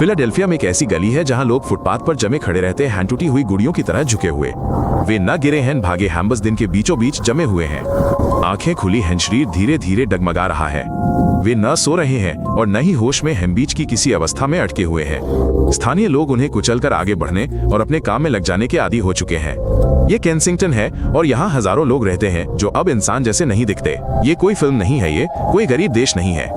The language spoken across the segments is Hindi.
फिलाडेल्फिया में एक ऐसी गली है जहां लोग फुटपाथ पर जमे खड़े रहते हैं, टूटी हुई गुड़ियों की तरह झुके हुए। वे न गिरे हैं, भागे हैं, बस दिन के बीचों बीच जमे हुए हैं। आंखें खुली हैं, शरीर धीरे धीरे डगमगा रहा है। वे न सो रहे हैं और न ही होश में हैं, बीच की किसी अवस्था में अटके हुए हैं। स्थानीय लोग उन्हें कुचलकर आगे बढ़ने और अपने काम में लग जाने के आदी हो चुके हैं। ये केंसिंगटन है और यहाँ हजारों लोग रहते हैं जो अब इंसान जैसे नहीं दिखते। ये कोई फिल्म नहीं है, ये कोई गरीब देश नहीं है।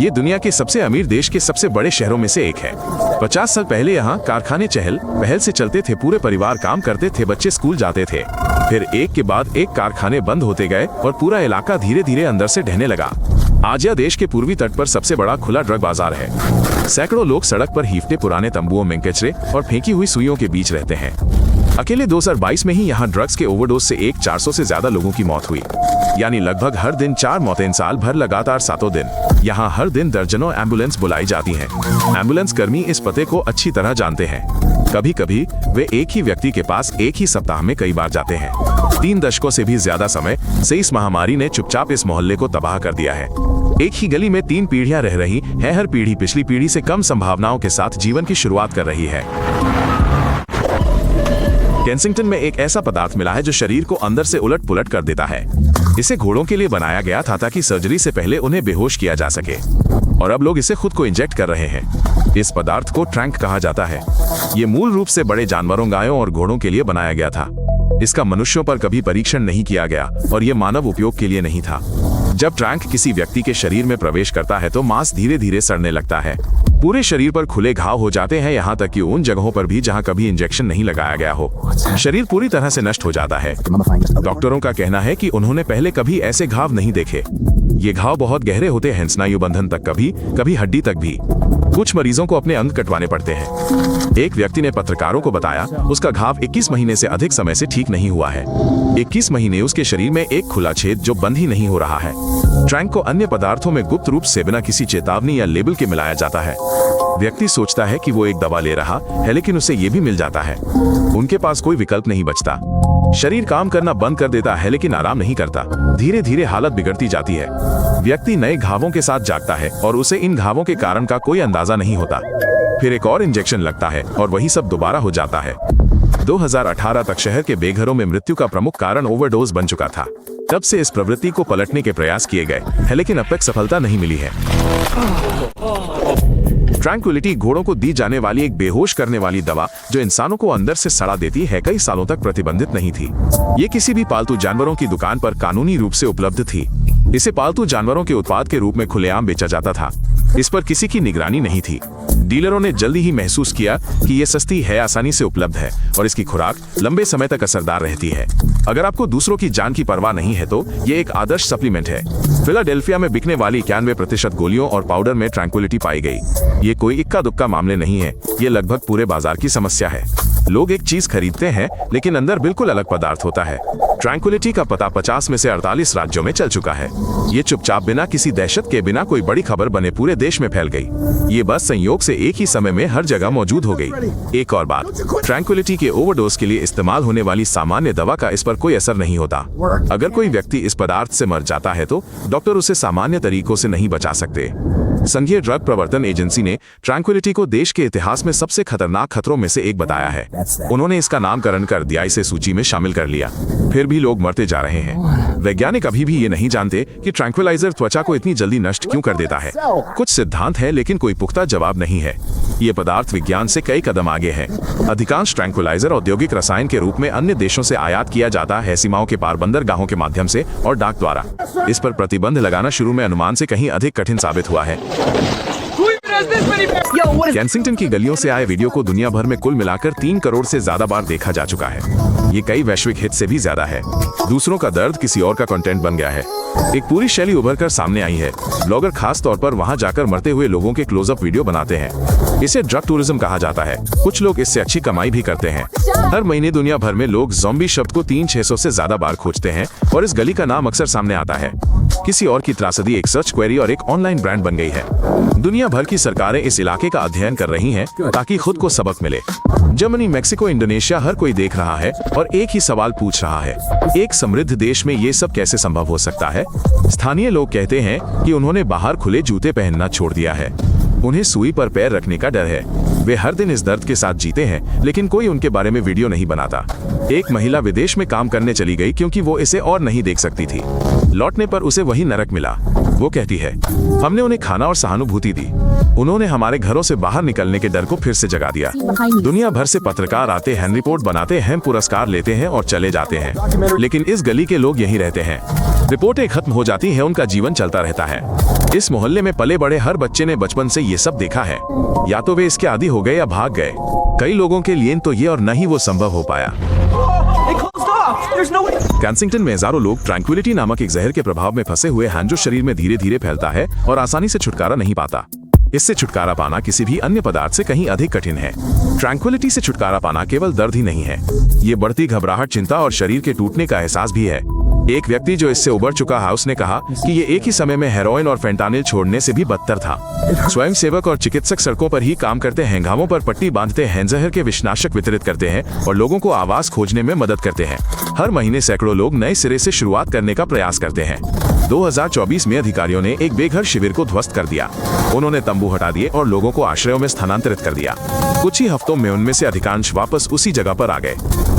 ये दुनिया के सबसे अमीर देश के सबसे बड़े शहरों में से एक है। 50 साल पहले यहाँ कारखाने चहल पहल से चलते थे, पूरे परिवार काम करते थे, बच्चे स्कूल जाते थे। फिर एक के बाद एक कारखाने बंद होते गए और पूरा इलाका धीरे धीरे अंदर से ढहने लगा। आज यह देश के पूर्वी तट पर सबसे बड़ा खुला ड्रग बाजार है। सैकड़ों लोग सड़क पर हीफते पुराने तंबुओं में कचरे और फेंकी हुई सुइयों के बीच रहते हैं। अकेले 2022 में ही यहाँ ड्रग्स के ओवरडोज से 400 से ज्यादा लोगों की मौत हुई, यानी लगभग हर दिन 4 मौतें, साल भर लगातार 7 दिन। यहाँ हर दिन दर्जनों एम्बुलेंस बुलाई जाती हैं। एम्बुलेंस कर्मी इस पते को अच्छी तरह जानते हैं। कभी कभी वे एक ही व्यक्ति के पास एक ही सप्ताह में कई बार जाते हैं। 3 दशकों से भी ज्यादा समय से इस महामारी ने चुपचाप इस मोहल्ले को तबाह कर दिया है। एक ही गली में 3 पीढ़ियां रह रही है, हर पीढ़ी पिछली पीढ़ी से कम संभावनाओं के साथ जीवन की शुरुआत कर रही है। केंसिंगटन में एक ऐसा पदार्थ मिला है जो शरीर को अंदर से उलट पुलट कर देता है। इसे घोड़ों के लिए बनाया गया था ताकि सर्जरी से पहले उन्हें बेहोश किया जा सके, और अब लोग इसे खुद को इंजेक्ट कर रहे हैं। इस पदार्थ को ट्रैंक कहा जाता है। ये मूल रूप से बड़े जानवरों, गायों और घोड़ों के लिए बनाया गया था। इसका मनुष्यों पर कभी परीक्षण नहीं किया गया और ये मानव उपयोग के लिए नहीं था। जब ट्रैंक किसी व्यक्ति के शरीर में प्रवेश करता है तो मांस धीरे धीरे सड़ने लगता है। पूरे शरीर पर खुले घाव हो जाते हैं, यहाँ तक कि उन जगहों पर भी जहाँ कभी इंजेक्शन नहीं लगाया गया हो। शरीर पूरी तरह से नष्ट हो जाता है। डॉक्टरों का कहना है कि उन्होंने पहले कभी ऐसे घाव नहीं देखे। ये घाव बहुत गहरे होते हैं, स्नायु बंधन तक, कभी कभी हड्डी तक भी। कुछ मरीजों को अपने अंग कटवाने पड़ते हैं। एक व्यक्ति ने पत्रकारों को बताया उसका घाव 21 महीने से अधिक समय से ठीक नहीं हुआ है। 21 महीने उसके शरीर में एक खुला छेद जो बंद ही नहीं हो रहा है। ट्रैंक को अन्य पदार्थों में गुप्त रूप से बिना किसी चेतावनी या लेबल के मिलाया जाता है। व्यक्ति सोचता है कि वो एक दवा ले रहा है, लेकिन उसे ये भी मिल जाता है। उनके पास कोई विकल्प नहीं बचता। शरीर काम करना बंद कर देता है लेकिन आराम नहीं करता। धीरे धीरे हालत बिगड़ती जाती है। व्यक्ति नए घावों के साथ जागता है और उसे इन घावों के कारण का कोई अंदाजा नहीं होता। फिर एक और इंजेक्शन लगता है और वही सब दोबारा हो जाता है। 2018 तक शहर के बेघरों में मृत्यु का प्रमुख कारण ओवरडोज बन चुका था। तब से इस प्रवृत्ति को पलटने के प्रयास किए गए हैं, लेकिन अब तक सफलता नहीं मिली है। ट्रैंक्विलिटी घोड़ों को दी जाने वाली एक बेहोश करने वाली दवा जो इंसानों को अंदर से सड़ा देती है, कई सालों तक प्रतिबंधित नहीं थी। ये किसी भी पालतू जानवरों की दुकान पर कानूनी रूप से उपलब्ध थी। इसे पालतू जानवरों के उत्पाद के रूप में खुलेआम बेचा जाता था। इस पर किसी की निगरानी नहीं थी। डीलरों ने जल्दी ही महसूस किया कि ये सस्ती है, आसानी से उपलब्ध है और इसकी खुराक लंबे समय तक असरदार रहती है। अगर आपको दूसरों की जान की परवाह नहीं है तो ये एक आदर्श सप्लीमेंट है। फिलाडेल्फिया में बिकने वाली 91% गोलियों और पाउडर में ट्रैंक्विलिटी पाई गई। ये कोई इक्का दुक्का मामले नहीं है, ये लगभग पूरे बाजार की समस्या है। लोग एक चीज खरीदते हैं लेकिन अंदर बिल्कुल अलग पदार्थ होता है। ट्रैंक्विलिटी का पता 50 में से 48 राज्यों में चल चुका है। ये चुपचाप बिना किसी दहशत के, बिना कोई बड़ी खबर बने पूरे देश में फैल गई। ये बस संयोग से एक ही समय में हर जगह मौजूद हो गई। एक और बात, ट्रैंक्विलिटी के ओवरडोज के लिए इस्तेमाल होने वाली सामान्य दवा का इस पर कोई असर नहीं होता। अगर कोई व्यक्ति इस पदार्थ से मर जाता है तो डॉक्टर उसे सामान्य तरीकों से नहीं बचा सकते। संघीय ड्रग प्रवर्तन एजेंसी ने ट्रैंक्विलिटी को देश के इतिहास में सबसे खतरनाक खतरों में से एक बताया है। उन्होंने इसका नामकरण कर दिया, इसे सूची में शामिल कर लिया। फिर भी लोग मरते जा रहे हैं। वैज्ञानिक अभी भी ये नहीं जानते कि ट्रैंक्विलाइजर त्वचा को इतनी जल्दी नष्ट क्यों कर देता है। कुछ सिद्धांत है लेकिन कोई पुख्ता जवाब नहीं है। ये पदार्थ विज्ञान से कई कदम आगे है। अधिकांश ट्रैंक्विलाइजर औद्योगिक रसायन के रूप में अन्य देशों से आयात किया जाता है, सीमाओं के पार, बंदरगाहों के माध्यम से और डाक द्वारा। इस पर प्रतिबंध लगाना शुरू में अनुमान से कहीं अधिक कठिन साबित हुआ है। केंसिंगटन की गलियों से आए वीडियो को दुनिया भर में कुल मिलाकर 3 करोड़ से ज्यादा बार देखा जा चुका है। ये कई वैश्विक हिट से भी ज्यादा है। दूसरों का दर्द किसी और का कंटेंट बन गया है। एक पूरी शैली उभर कर सामने आई है। ब्लॉगर खास तौर पर वहां जाकर मरते हुए लोगों के क्लोजअप वीडियो बनाते हैं। इसे ड्रग टूरिज्म कहा जाता है। कुछ लोग इससे अच्छी कमाई भी करते हैं। हर महीने दुनिया भर में लोग ज़ॉम्बी शब्द को 300-600 से ज्यादा बार खोजते हैं और इस गली का नाम अक्सर सामने आता है। किसी और की त्रासदी एक सर्च क्वेरी और एक ऑनलाइन ब्रांड बन गई है। दुनिया भर की सरकारें इस इलाके का अध्ययन कर रही हैं ताकि खुद को सबक मिले। जर्मनी, मेक्सिको, इंडोनेशिया, हर कोई देख रहा है और एक ही सवाल पूछ रहा है, एक समृद्ध देश में ये सब कैसे संभव हो सकता है? स्थानीय लोग कहते हैं कि उन्होंने बाहर खुले जूते पहनना छोड़ दिया है। उन्हें सुई पर पैर रखने का डर है। वे हर दिन इस दर्द के साथ जीते हैं, लेकिन कोई उनके बारे में वीडियो नहीं बनाता। एक महिला विदेश में काम करने चली गई क्योंकि वो इसे और नहीं देख सकती थी। लौटने पर उसे वही नरक मिला। वो कहती है, हमने उन्हें खाना और सहानुभूति दी। उन्होंने हमारे घरों से बाहर निकलने के डर को फिर से जगा दिया। दुनिया भर से पत्रकार आते हैं, रिपोर्ट बनाते हैं, पुरस्कार लेते हैं और चले जाते हैं, लेकिन इस गली के लोग यहीं रहते हैं। रिपोर्टें खत्म हो जाती हैं, उनका जीवन चलता रहता है। इस मोहल्ले में पले बड़े हर बच्चे ने बचपन से ये सब देखा है। या तो वे इसके आदी हो गए या भाग गए। कई लोगों के लिए तो ये और न ही वो संभव हो पाया। कैंसिंगटन में हजारों लोग ट्रैंक्विलिटी नामक एक जहर के प्रभाव में फंसे हुए हैं, जो शरीर में धीरे धीरे फैलता है और आसानी से छुटकारा नहीं पाता। इससे छुटकारा पाना किसी भी अन्य पदार्थ से कहीं अधिक कठिन है। ट्रैंक्विलिटी से छुटकारा पाना केवल दर्द ही नहीं है, ये बढ़ती घबराहट, चिंता और शरीर के टूटने का एहसास भी है। एक व्यक्ति जो इससे उबर चुका है, उसने कहा कि ये एक ही समय में हेरोइन और फेंटानिल छोड़ने से भी बदतर था। स्वयंसेवक और चिकित्सक सड़कों पर ही काम करते हैं, घावों पर पट्टी बांधते हैं, जहर के विषनाशक वितरित करते हैं और लोगों को आवास खोजने में मदद करते हैं। हर महीने सैकड़ों लोग नए सिरे से शुरुआत करने का प्रयास करते हैं। 2024 में अधिकारियों ने एक बेघर शिविर को ध्वस्त कर दिया। उन्होंने तंबू हटा दिए और लोगों को आश्रयों में स्थानांतरित कर दिया। कुछ ही हफ्तों में उनमें से अधिकांश वापस उसी जगह पर आ गए,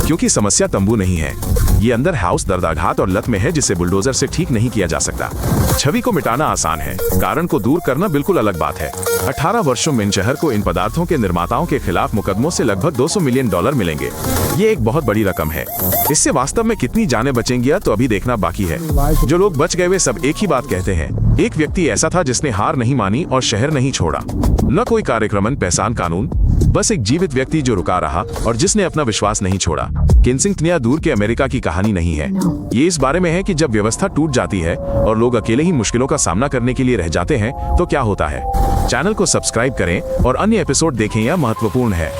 क्योंकि समस्या तंबू नहीं है, ये अंदर हाउस दर्दाघात और लत में है, जिसे बुलडोजर से ठीक नहीं किया जा सकता। छवि को मिटाना आसान है, कारण को दूर करना बिल्कुल अलग बात है। 18 वर्षों में इन शहर को इन पदार्थों के निर्माताओं के खिलाफ मुकदमों से लगभग $200 मिलियन मिलेंगे। ये एक बहुत बड़ी रकम है। इससे वास्तव में कितनी जानें बचेंगी तो अभी देखना बाकी है। जो लोग बच गए वे सब एक ही बात कहते हैं। एक व्यक्ति ऐसा था जिसने हार नहीं मानी और शहर नहीं छोड़ा। न कोई कार्यक्रमन, पहचान, कानून, बस एक जीवित व्यक्ति जो रुका रहा और जिसने अपना विश्वास नहीं छोड़ा। केंसिंगटन या दूर के अमेरिका की कहानी नहीं है। ये इस बारे में है कि जब व्यवस्था टूट जाती है और लोग अकेले ही मुश्किलों का सामना करने के लिए रह जाते हैं तो क्या होता है। चैनल को सब्सक्राइब करें और अन्य एपिसोड देखें, यह महत्वपूर्ण है।